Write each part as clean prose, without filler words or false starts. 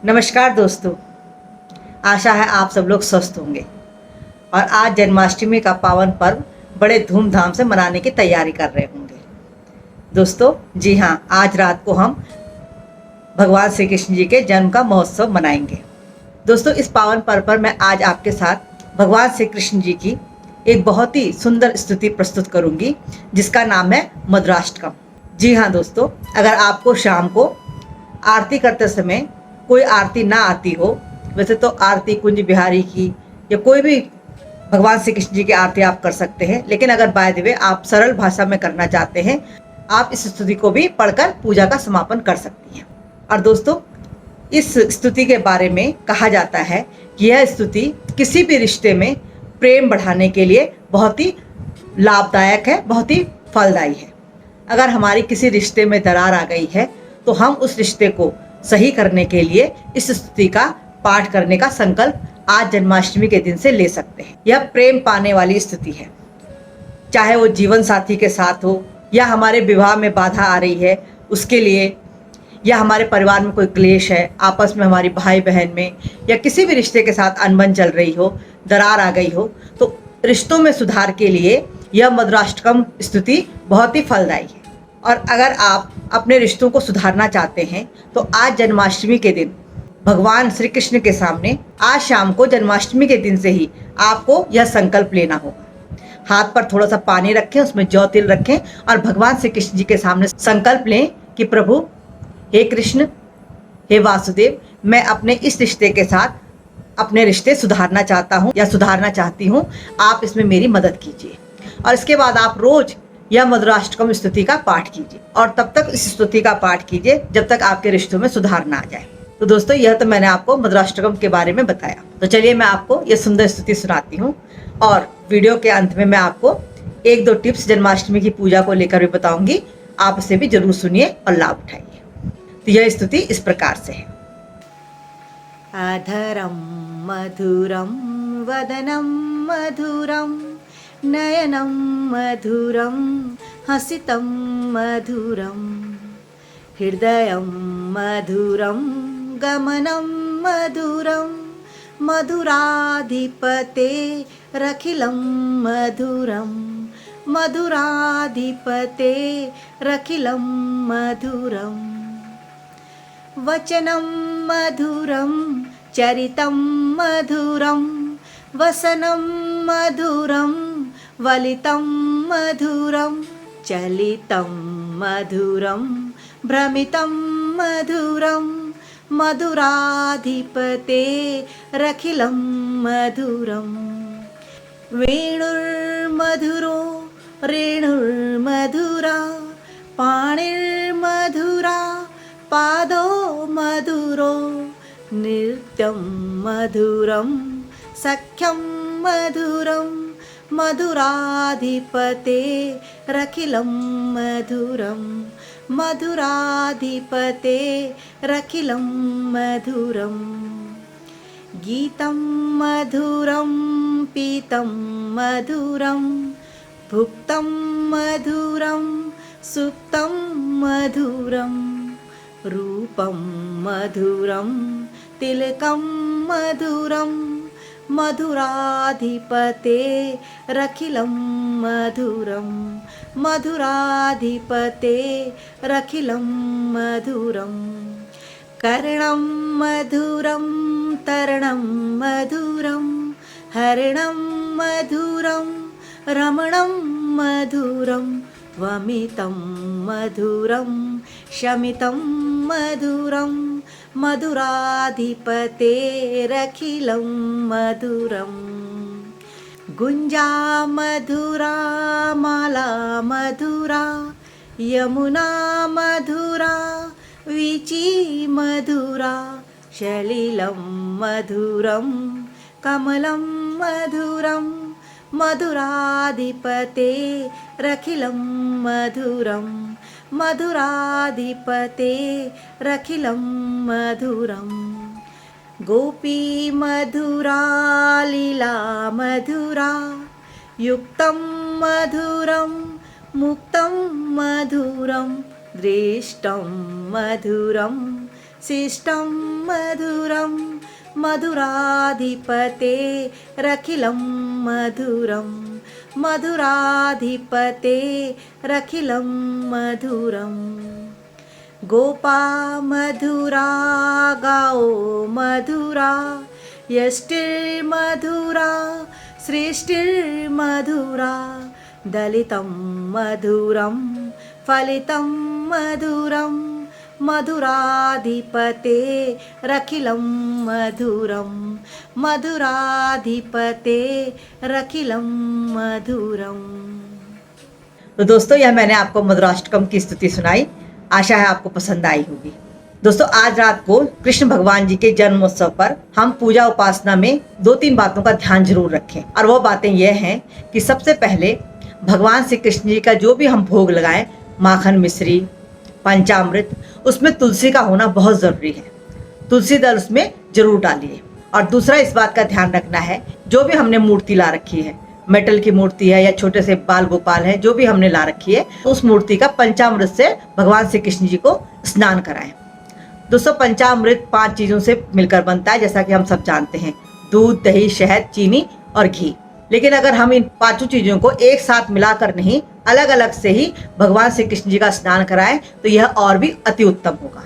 नमस्कार दोस्तों। आशा है आप सब लोग स्वस्थ होंगे और आज जन्माष्टमी का पावन पर्व बड़े धूमधाम से मनाने की तैयारी कर रहे होंगे। दोस्तों जी हाँ, आज रात को हम भगवान श्री कृष्ण जी के जन्म का महोत्सव मनाएंगे। दोस्तों, इस पावन पर्व पर मैं आज आपके साथ भगवान श्री कृष्ण जी की एक बहुत ही सुंदर स्तुति प्रस्तुत करूंगी जिसका नाम है मधुराष्टकम। जी हाँ दोस्तों, अगर आपको शाम को आरती करते समय कोई आरती ना आती हो, वैसे तो आरती कुंज बिहारी की या कोई भी भगवान श्री कृष्ण जी की आरती आप कर सकते हैं, लेकिन अगर बाय द वे आप सरल भाषा में करना चाहते हैं, आप इस स्तुति को भी पढ़कर पूजा का समापन कर सकती हैं। और दोस्तों, इस स्तुति के बारे में कहा जाता है कि यह स्तुति किसी भी रिश्ते में प्रेम बढ़ाने के लिए बहुत ही लाभदायक है, बहुत ही फलदायी है। अगर हमारी किसी रिश्ते में दरार आ गई है तो हम उस रिश्ते को सही करने के लिए इस स्तुति का पाठ करने का संकल्प आज जन्माष्टमी के दिन से ले सकते हैं। यह प्रेम पाने वाली स्तुति है, चाहे वो जीवन साथी के साथ हो या हमारे विवाह में बाधा आ रही है उसके लिए, या हमारे परिवार में कोई क्लेश है, आपस में हमारी भाई बहन में या किसी भी रिश्ते के साथ अनबन चल रही हो, दरार आ गई हो, तो रिश्तों में सुधार के लिए यह मधुराष्टकम स्तुति बहुत ही फलदायी है। और अगर आप अपने रिश्तों को सुधारना चाहते हैं तो आज जन्माष्टमी के दिन भगवान श्री कृष्ण के सामने आज शाम को जन्माष्टमी के दिन से ही आपको यह संकल्प लेना होगा। हाथ पर थोड़ा सा पानी रखें, उसमें जौ तिल रखें और भगवान श्री कृष्ण जी के सामने संकल्प लें कि प्रभु, हे कृष्ण, हे वासुदेव, मैं अपने इस रिश्ते के साथ अपने रिश्ते सुधारना चाहता हूँ या सुधारना चाहती हूँ, आप इसमें मेरी मदद कीजिए। और इसके बाद आप रोज यह मधुराष्टकम स्तुति का पाठ कीजिए और तब तक इस स्तुति का पाठ कीजिए जब तक आपके रिश्तों में सुधार ना आ जाए। तो दोस्तों, यह तो मैंने आपको मधुराष्टकम के बारे में बताया। तो चलिए मैं आपको यह सुंदर स्तुति सुनाती हूँ और वीडियो के अंत में मैं आपको एक दो टिप्स जन्माष्टमी की पूजा को लेकर भी बताऊंगी। आप उसे भी जरूर सुनिए और लाभ उठाइए। तो यह स्तुति इस प्रकार से है। अधरं मधुरं वदनं मधुरं नयनं मधुरं हसितं मधुरं हृदयं मधुरं गमनं मधुरं मधुराधिपते रखिलं मधुरं मधुराधिपते रखिलं मधुरं वचनं मधुरं चरितं मधुरं वसनं मधुरं वलितं मधुरं चलितं मधुरं भ्रमितं मधुरं मधुराधिपते रखिलं मधुरं वेणुर्मधुरो रेणुर्मधुरा पाणिर्मधुरा पादो मधुरो नृत्यं मधुरं सख्यं मधुरं मधुराधिपते रखिलं मधुरं मधुराधिपते रखिलं मधुरं गीतं मधुरं पीतं मधुरं भुक्तं मधुरं सुप्तं मधुरं रूपं मधुरं तिलकं मधुरं मधुराधिपते रखिलं मधुरं मधुराधिपते रखिलं मधुरं कर्णं मधुरं तरणं मधुरं हरिणं मधुरं रमणं मधुरं वमितं मधुरं शमितं मधुरं मधुराधिपते रखिलं मधुरं गुञ्जा मधुरा माला मधुरा यमुना मधुरा वीची मधुरा सलिलं मधुरं कमलं मधुरं मधुराधिपते रखिलं मधुरं मधुराधिपते रखिलं मधुरं गोपी मधुरा लीला मधुरा युक्तं मधुरं मुक्तं मधुरं दृष्टं मधुरं शिष्टं मधुरं मधुराधिपते रखिलं मधुरं मधुराधिपते रखिलं मधुरं गोपा मधुरा गाओ मधुरा यष्टिर्मधुरा सृष्टिर्मधुरा दलितं मधुरं फलितं मधुरं मधुराधिपते रखिलं मधुरं मधुराधिपते रखिलं मधुरं। तो दोस्तों यह मैंने आपको मधुराष्टकम की स्तुति सुनाई, आशा है आपको पसंद आई होगी। दोस्तों आज रात को कृष्ण भगवान जी के जन्मोत्सव पर हम पूजा उपासना में 2-3 बातों का ध्यान जरूर रखें, और वो बातें यह हैं कि सबसे पहले भगवान श्री कृष्ण जी का जो भी हम भोग लगाएं, माखन मिश्री पंचामृत, उसमें तुलसी का होना बहुत ज़रूरी है। तुलसी दल उसमें जरूर डालिए। और दूसरा इस बात का ध्यान रखना है, जो भी हमने मूर्ति ला रखी है, मेटल की मूर्ति है या छोटे से बाल गोपाल है, जो भी हमने ला रखी है, उस मूर्ति का पंचामृत से भगवान श्री कृष्ण जी को स्नान कराएं। दोस्तों पंचामृत 5 चीज़ों से मिलकर बनता है, जैसा कि हम सब जानते हैं, दूध, दही, शहद, चीनी और घी। लेकिन अगर हम इन 5 चीज़ों को एक साथ मिलाकर नहीं, अलग अलग से ही भगवान श्री कृष्ण जी का स्नान कराएं तो यह और भी अति उत्तम होगा।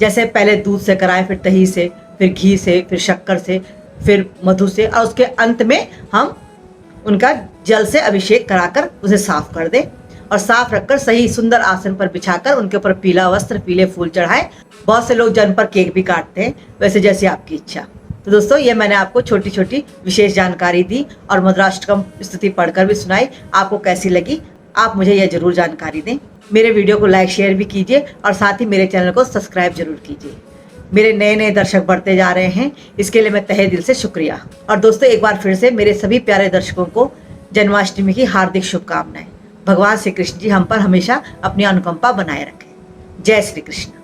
जैसे पहले दूध से कराएं, फिर दही से, फिर घी से, फिर शक्कर से, फिर मधु से, और उसके अंत में हम उनका जल से अभिषेक कराकर उसे साफ कर दें और साफ रखकर सही सुंदर आसन पर बिछाकर उनके ऊपर पीला वस्त्र, पीले फूल चढ़ाएं। बहुत से लोग जन्म पर केक भी काटते हैं, वैसे जैसे आपकी इच्छा। तो दोस्तों ये मैंने आपको छोटी छोटी विशेष जानकारी दी और मधुराष्टकम स्तुति पढ़कर भी सुनाई। आपको कैसी लगी आप मुझे यह जरूर जानकारी दें। मेरे वीडियो को लाइक शेयर भी कीजिए और साथ ही मेरे चैनल को सब्सक्राइब जरूर कीजिए। मेरे नए नए दर्शक बढ़ते जा रहे हैं, इसके लिए मैं तहे दिल से शुक्रिया। और दोस्तों एक बार फिर से मेरे सभी प्यारे दर्शकों को जन्माष्टमी की हार्दिक शुभकामनाएं। भगवान श्री कृष्ण जी हम पर हमेशा अपनी अनुकंपा बनाए रखें। जय श्री कृष्ण।